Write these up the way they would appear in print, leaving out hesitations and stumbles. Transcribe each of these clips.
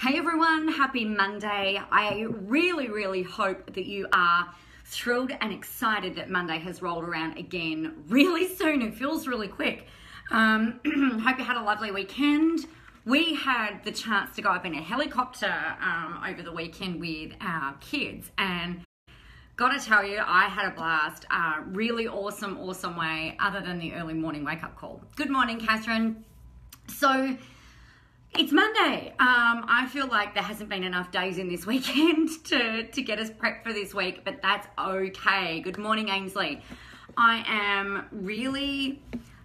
Hey everyone, happy Monday. I really hope that you are thrilled and excited that Monday has rolled around again really soon. It feels really quick. Hope you had a lovely weekend. We had the chance to go up in a helicopter over the weekend with our kids, and gotta tell you, I had a blast. Really awesome way, other than the early morning wake-up call. Good morning, Catherine. So, it's Monday. I feel like there hasn't been enough days in this weekend to get us prepped for this week, but that's okay. Good morning, Ainsley. I am really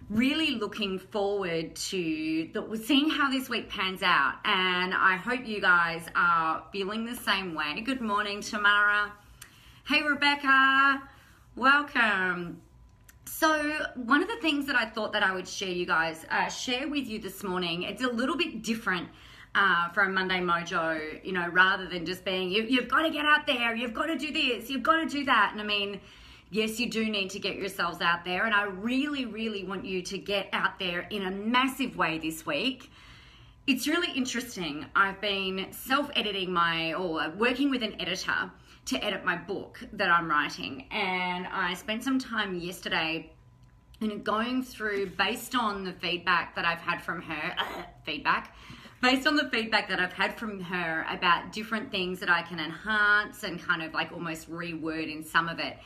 looking forward to seeing how this week pans out, and I hope you guys are feeling the same way. Good morning, Tamara. Hey, Rebecca. Welcome. So one of the things that I thought that I would share with you this morning, it's a little bit different from Monday Mojo, you know, rather than just being, you've got to get out there, you've got to do this, you've got to do that. And I mean, yes, you do need to get yourselves out there. And I really want you to get out there in a massive way this week. It's really interesting. I've been working with an editor to edit my book that I'm writing, and I spent some time yesterday going through, based on the feedback that I've had from her, about different things that I can enhance and kind of like almost reword in some of it.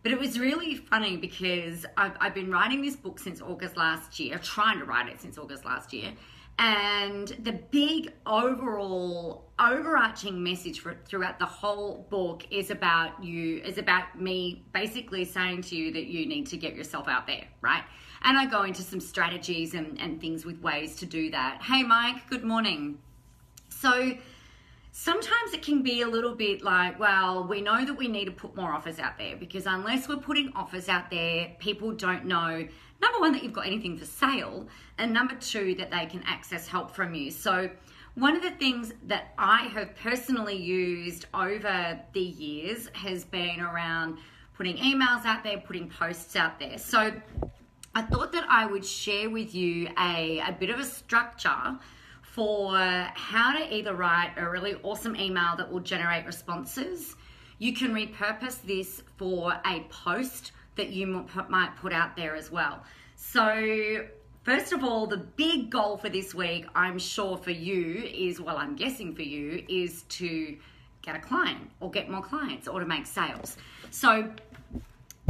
But it was really funny because I've been writing this book since August last year, trying to write it since August last year. And the big overarching message throughout the whole book is about me basically saying to you that you need to get yourself out there, right? And I go into some strategies and things with ways to do that. Hey, Mike, good morning. So sometimes it can be a little bit like, well, we know that we need to put more offers out there, because unless we're putting offers out there, people don't know, number one, that you've got anything for sale, and number two, that they can access help from you. So one of the things that I have personally used over the years has been around putting emails out there, putting posts out there. So I thought that I would share with you a bit of a structure for how to either write a really awesome email that will generate responses. You can repurpose this for a post that you might put out there as well. So first of all, the big goal for this week, I'm sure for you I'm guessing for you, is to get a client or get more clients or to make sales. So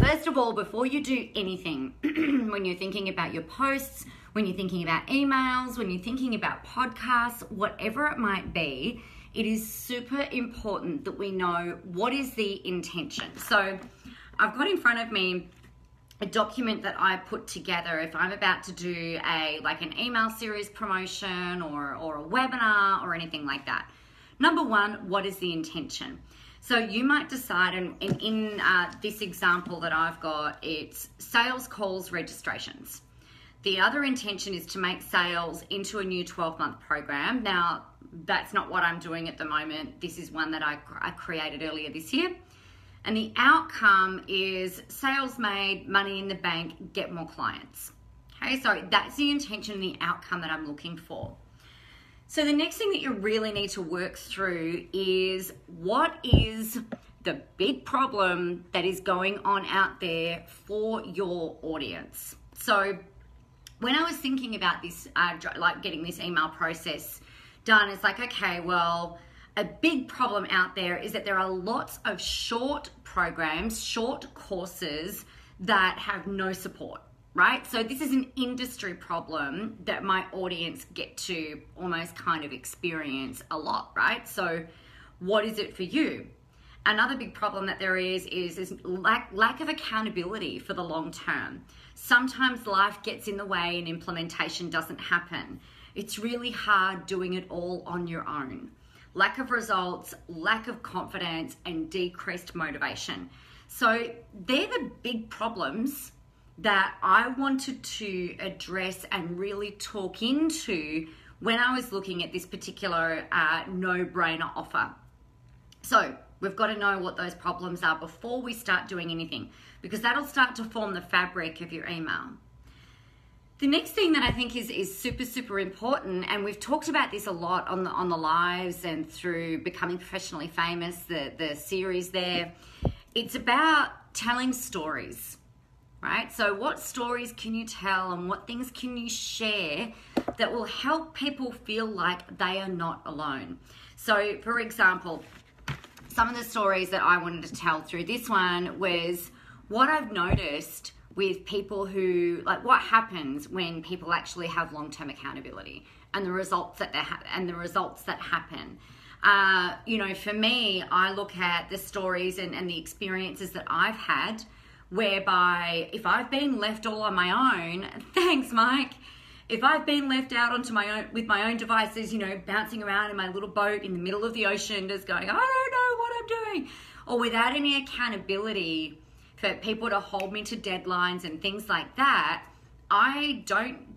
first of all, before you do anything, when you're thinking about your posts, when you're thinking about emails, when you're thinking about podcasts, whatever it might be, it is super important that we know what is the intention. So I've got in front of me a document that I put together if I'm about to do an email series promotion or a webinar or anything like that. Number one, what is the intention? So you might decide, and in this example that I've got, it's sales calls registrations. The other intention is to make sales into a new 12-month program. Now, that's not what I'm doing at the moment. This is one that I created earlier this year. And the outcome is sales made, money in the bank, get more clients. Okay, so that's the intention and the outcome that I'm looking for. So the next thing that you really need to work through is, what is the big problem that is going on out there for your audience? So when I was thinking about this, getting this email process done, it's like, okay, well, a big problem out there is that there are lots of short programs, short courses that have no support, right? So this is an industry problem that my audience get to almost kind of experience a lot, right? So what is it for you? Another big problem that there is lack of accountability for the long term. Sometimes life gets in the way and implementation doesn't happen. It's really hard doing it all on your own. Lack of results, lack of confidence, and decreased motivation. So they're the big problems that I wanted to address and really talk into when I was looking at this particular no-brainer offer. So we've got to know what those problems are before we start doing anything, because that'll start to form the fabric of your email. The next thing that I think is super, super important, and we've talked about this a lot on the lives and through Becoming Professionally Famous, the series there, it's about telling stories, right? So what stories can you tell and what things can you share that will help people feel like they are not alone? So, for example, some of the stories that I wanted to tell through this one was what I've noticed with people who, like, what happens when people actually have long-term accountability and the results that happen. For me, I look at the stories and the experiences that I've had, whereby if I've been left all on my own, thanks, Mike. If I've been left out onto my own with my own devices, bouncing around in my little boat in the middle of the ocean, just going, I don't know what I'm doing, or without any accountability for people to hold me to deadlines and things like that, I don't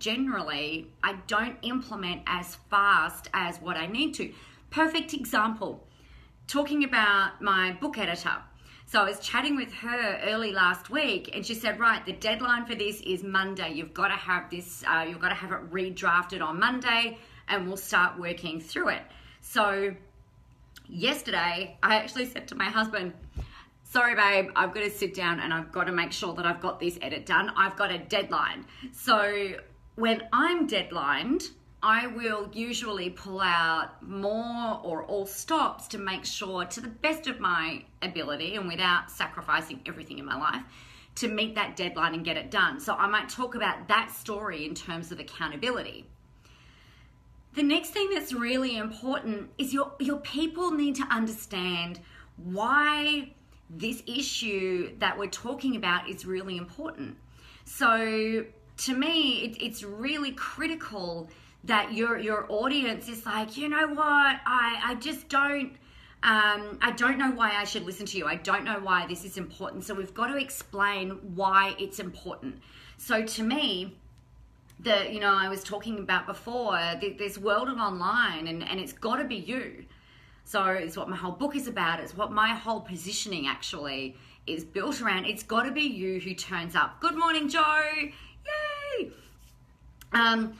implement as fast as what I need to. Perfect example, talking about my book editor. So I was chatting with her early last week and she said, right, the deadline for this is Monday. You've got to have this, you've got to have it redrafted on Monday and we'll start working through it. So yesterday, I actually said to my husband, sorry, babe, I've got to sit down and I've got to make sure that I've got this edit done. I've got a deadline. So when I'm deadlined, I will usually pull out more or all stops to make sure, to the best of my ability and without sacrificing everything in my life, to meet that deadline and get it done. So I might talk about that story in terms of accountability. The next thing that's really important is your people need to understand why this issue that we're talking about is really important. So to me, it's really critical that your audience is like, you know what, I just don't, I don't know why I should listen to you. I don't know why this is important. So we've got to explain why it's important. So to me, I was talking about before, this world of online, and it's got to be you. So it's what my whole book is about. It's what my whole positioning actually is built around. It's got to be you who turns up. Good morning, Joe. Yay. And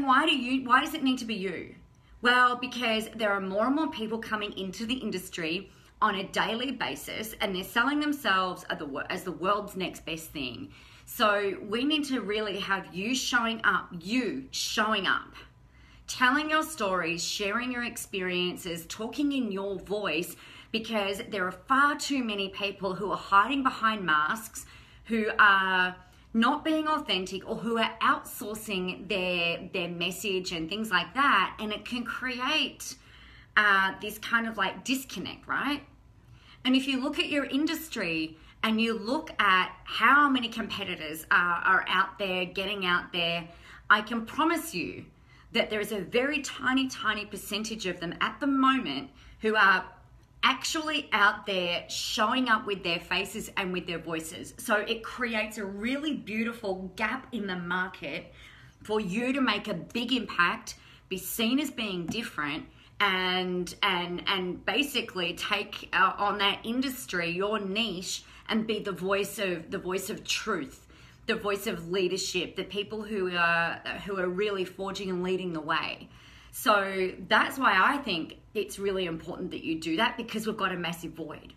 why does it need to be you? Well, because there are more and more people coming into the industry on a daily basis and they're selling themselves as the world's next best thing. So we need to really have you showing up, telling your stories, sharing your experiences, talking in your voice, because there are far too many people who are hiding behind masks, who are not being authentic, or who are outsourcing their message and things like that. And it can create this kind of like disconnect, right? And if you look at your industry and you look at how many competitors are out there, getting out there, I can promise you that there is a very tiny, tiny percentage of them at the moment who are actually out there showing up with their faces and with their voices. So it creates a really beautiful gap in the market for you to make a big impact, be seen as being different, and basically take on that industry, your niche, and be the voice of truth, the voice of leadership, the people who are really forging and leading the way. So that's why I think it's really important that you do that, because we've got a massive void.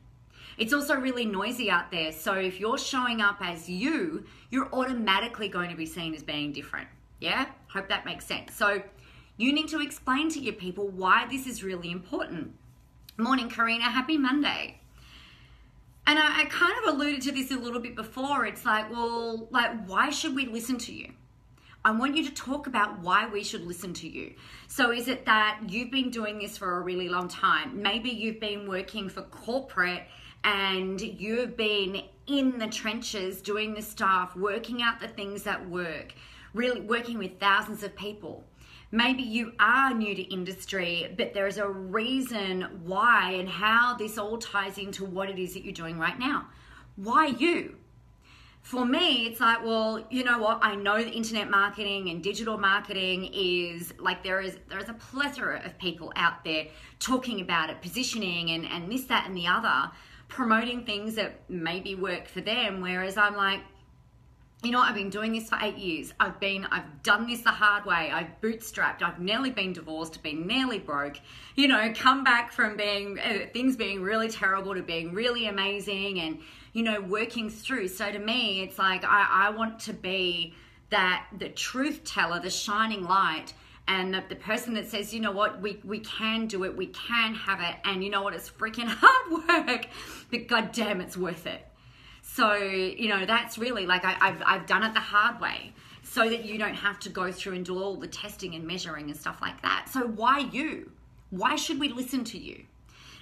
It's also really noisy out there. So if you're showing up as you're automatically going to be seen as being different. Yeah? Hope that makes sense. So you need to explain to your people why this is really important. Morning, Karina. Happy Monday. And I kind of alluded to this a little bit before. It's like, well, like, why should we listen to you? I want you to talk about why we should listen to you. So is it that you've been doing this for a really long time? Maybe you've been working for corporate and you've been in the trenches doing the stuff, working out the things that work, really working with thousands of people. Maybe you are new to industry, but there is a reason why and how this all ties into what it is that you're doing right now. Why you? For me, it's like, well, you know what? I know that internet marketing and digital marketing is like, there is a plethora of people out there talking about it, positioning and this, that, and the other, promoting things that maybe work for them. Whereas I'm like, you know, I've been doing this for 8 years. I've done this the hard way. I've bootstrapped. I've nearly been divorced, been nearly broke, you know, come back from being, things being really terrible to being really amazing and, you know, working through. So to me, it's like, I want to be the truth teller, the shining light, and the person that says, you know what, we can do it, we can have it, and you know what, it's freaking hard work, but goddamn, it's worth it. So, you know, that's really like, I've done it the hard way so that you don't have to go through and do all the testing and measuring and stuff like that. So why you? Why should we listen to you?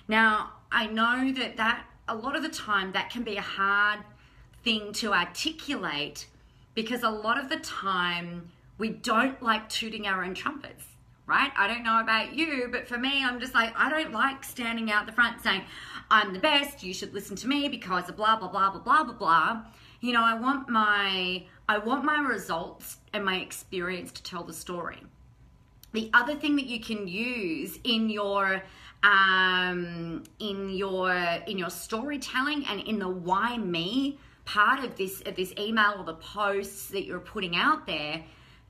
Now, I know that a lot of the time that can be a hard thing to articulate, because a lot of the time we don't like tooting our own trumpets, right? I don't know about you, but for me, I'm just like, I don't like standing out the front saying, I'm the best, you should listen to me because of blah, blah, blah, blah, blah, blah, blah. You know, I want my results and my experience to tell the story. The other thing that you can use in your storytelling and in the why me part of this email or the posts that you're putting out there,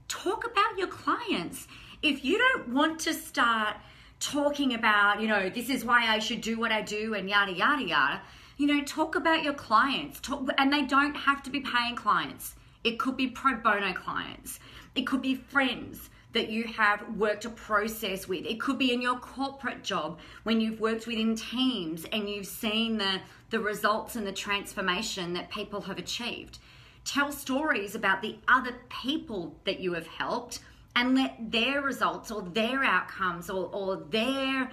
talk about your clients. If you don't want to start talking about, you know, this is why I should do what I do and yada, yada, yada, you know, talk about your clients. And they don't have to be paying clients. It could be pro bono clients. It could be friends that you have worked a process with. It could be in your corporate job when you've worked within teams and you've seen the results and the transformation that people have achieved. Tell stories about the other people that you have helped and let their results or their outcomes or their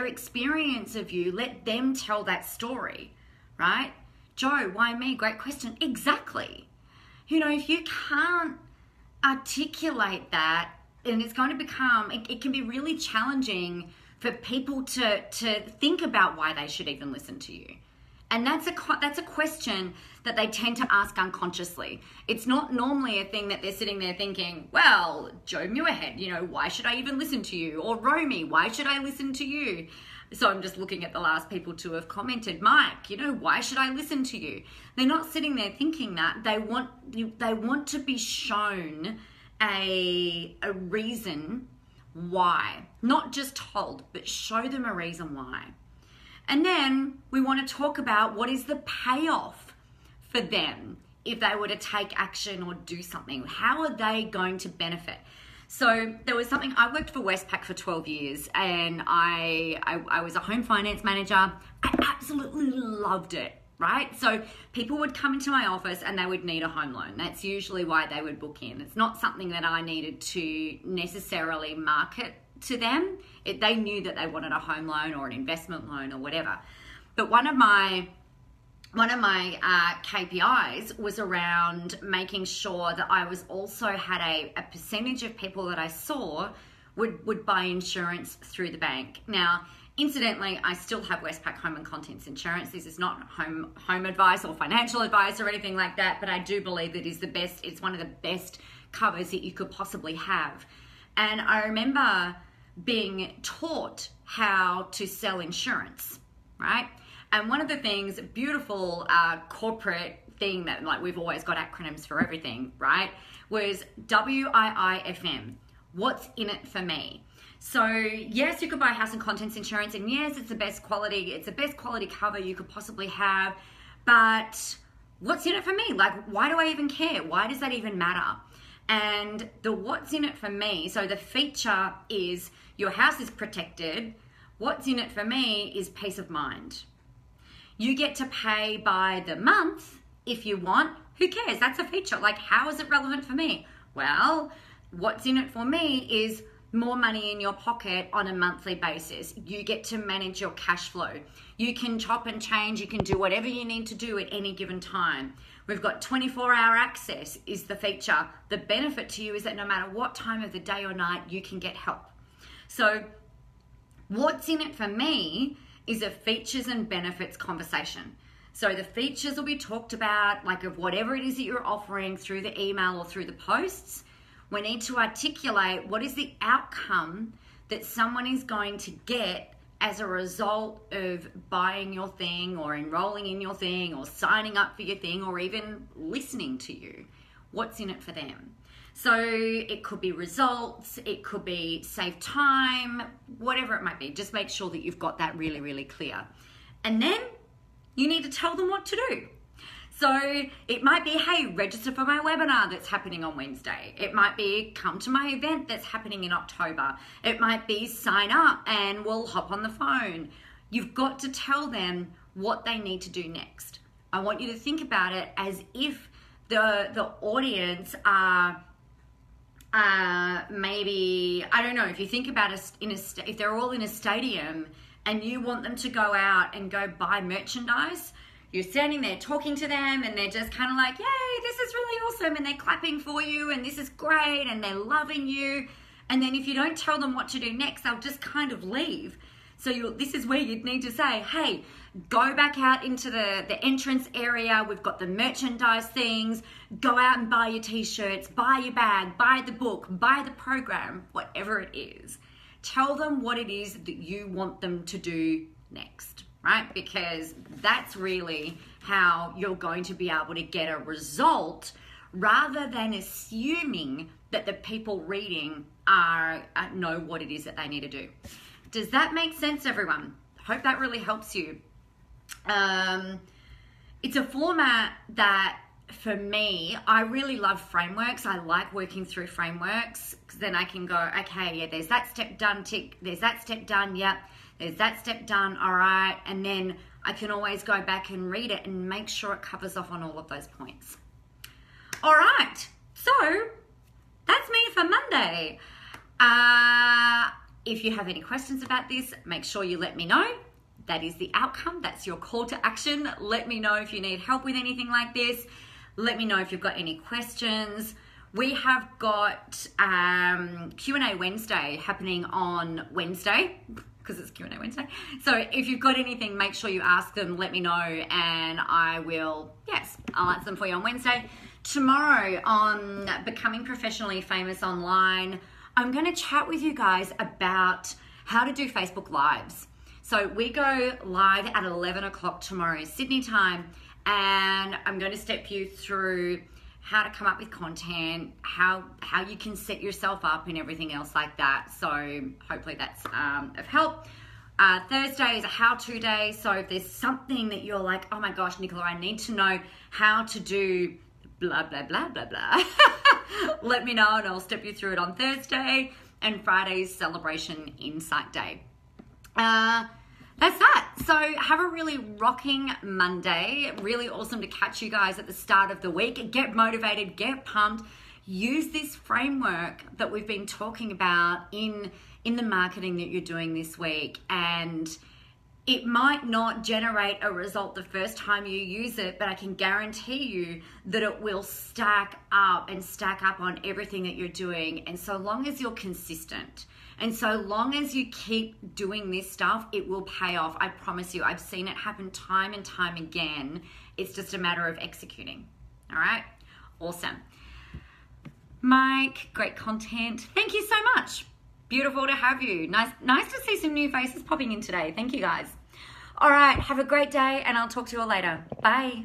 experience of you, let them tell that story, right? Joe, why me? Great question. Exactly. You know, if you can't articulate that, and it's going to become, it can be really challenging for people to think about why they should even listen to you. And that's a question that they tend to ask unconsciously. It's not normally a thing that they're sitting there thinking, well, Joe Muirhead, you know, why should I even listen to you? Or Romy, why should I listen to you? So I'm just looking at the last people to have commented. Mike, you know, why should I listen to you? They're not sitting there thinking that. They want to be shown a reason why. Not just told, but show them a reason why. And then we want to talk about what is the payoff for them if they were to take action or do something. How are they going to benefit? So there was something, I worked for Westpac for 12 years and I was a home finance manager. I absolutely loved it, right? So people would come into my office and they would need a home loan. That's usually why they would book in. It's not something that I needed to necessarily market to them. They knew that they wanted a home loan or an investment loan or whatever. But one of my KPIs was around making sure that I was also had a percentage of people that I saw would buy insurance through the bank. Now, incidentally, I still have Westpac Home and Contents Insurance. This is not home advice or financial advice or anything like that, but I do believe that it's one of the best covers that you could possibly have. And I remember being taught how to sell insurance, right? And one of the things, beautiful corporate thing that, like, we've always got acronyms for everything, right, was WIIFM. What's in it for me? So yes, you could buy house and contents insurance, and yes, it's the best quality cover you could possibly have, but what's in it for me? Like, why do I even care? Why does that even matter? And the what's in it for me, so the feature is your house is protected. What's in it for me is peace of mind. You get to pay by the month if you want. Who cares? That's a feature. Like, how is it relevant for me? Well, what's in it for me is more money in your pocket on a monthly basis. You get to manage your cash flow. You can chop and change. You can do whatever you need to do at any given time. We've got 24-hour access is the feature. The benefit to you is that no matter what time of the day or night, you can get help. So what's in it for me is a features and benefits conversation. So the features will be talked about, like, of whatever it is that you're offering through the email or through the posts. We need to articulate what is the outcome that someone is going to get as a result of buying your thing or enrolling in your thing or signing up for your thing or even listening to you? What's in it for them? So it could be results, it could be save time, whatever it might be. Just make sure that you've got that really, really clear. And then you need to tell them what to do. So it might be, hey, register for my webinar that's happening on Wednesday. It might be, come to my event that's happening in October. It might be, sign up and we'll hop on the phone. You've got to tell them what they need to do next. I want you to think about it as if the audience are maybe, I don't know, if you think about it, if they're all in a stadium and you want them to go out and go buy merchandise, you're standing there talking to them and they're just kind of like, yay, this is really awesome, and they're clapping for you and this is great and they're loving you. And then if you don't tell them what to do next, they'll just kind of leave. So this is where you'd need to say, hey, go back out into the entrance area. We've got the merchandise things. Go out and buy your t-shirts, buy your bag, buy the book, buy the program, whatever it is. Tell them what it is that you want them to do next, right? Because that's really how you're going to be able to get a result, rather than assuming that the people reading know what it is that they need to do. Does that make sense, everyone? Hope that really helps you. It's a format that, for me, I really love frameworks. I like working through frameworks, because then I can go, okay, yeah, there's that step done, tick. There's that step done, yep. There's that step done, all right. And then I can always go back and read it and make sure it covers off on all of those points. All right, so that's me for Monday. If you have any questions about this, make sure you let me know. That is the outcome. That's your call to action. Let me know if you need help with anything like this. Let me know if you've got any questions. We have got Q&A Wednesday happening on Wednesday, because it's Q&A Wednesday. So if you've got anything, make sure you ask them, let me know, and I will, I'll answer them for you on Wednesday. Tomorrow on Becoming Professionally Famous Online, I'm going to chat with you guys about how to do Facebook Lives. So we go live at 11 o'clock tomorrow, Sydney time, and I'm going to step you through how to come up with content, how you can set yourself up and everything else like that. So hopefully that's of help. Thursday is a how-to day. So if there's something that you're like, oh my gosh, Nicola, I need to know how to do blah, blah, blah, blah, blah. Let me know and I'll step you through it on Thursday. And Friday's Celebration Insight Day. That's that. So have a really rocking Monday. Really awesome to catch you guys at the start of the week. Get motivated, get pumped. Use this framework that we've been talking about in the marketing that you're doing this week. And it might not generate a result the first time you use it, but I can guarantee you that it will stack up on everything that you're doing. And so long as you're consistent, and so long as you keep doing this stuff, it will pay off. I promise you. I've seen it happen time and time again. It's just a matter of executing. All right? Awesome. Mike, great content. Thank you so much. Beautiful to have you. Nice to see some new faces popping in today. Thank you, guys. All right, have a great day, and I'll talk to you all later. Bye.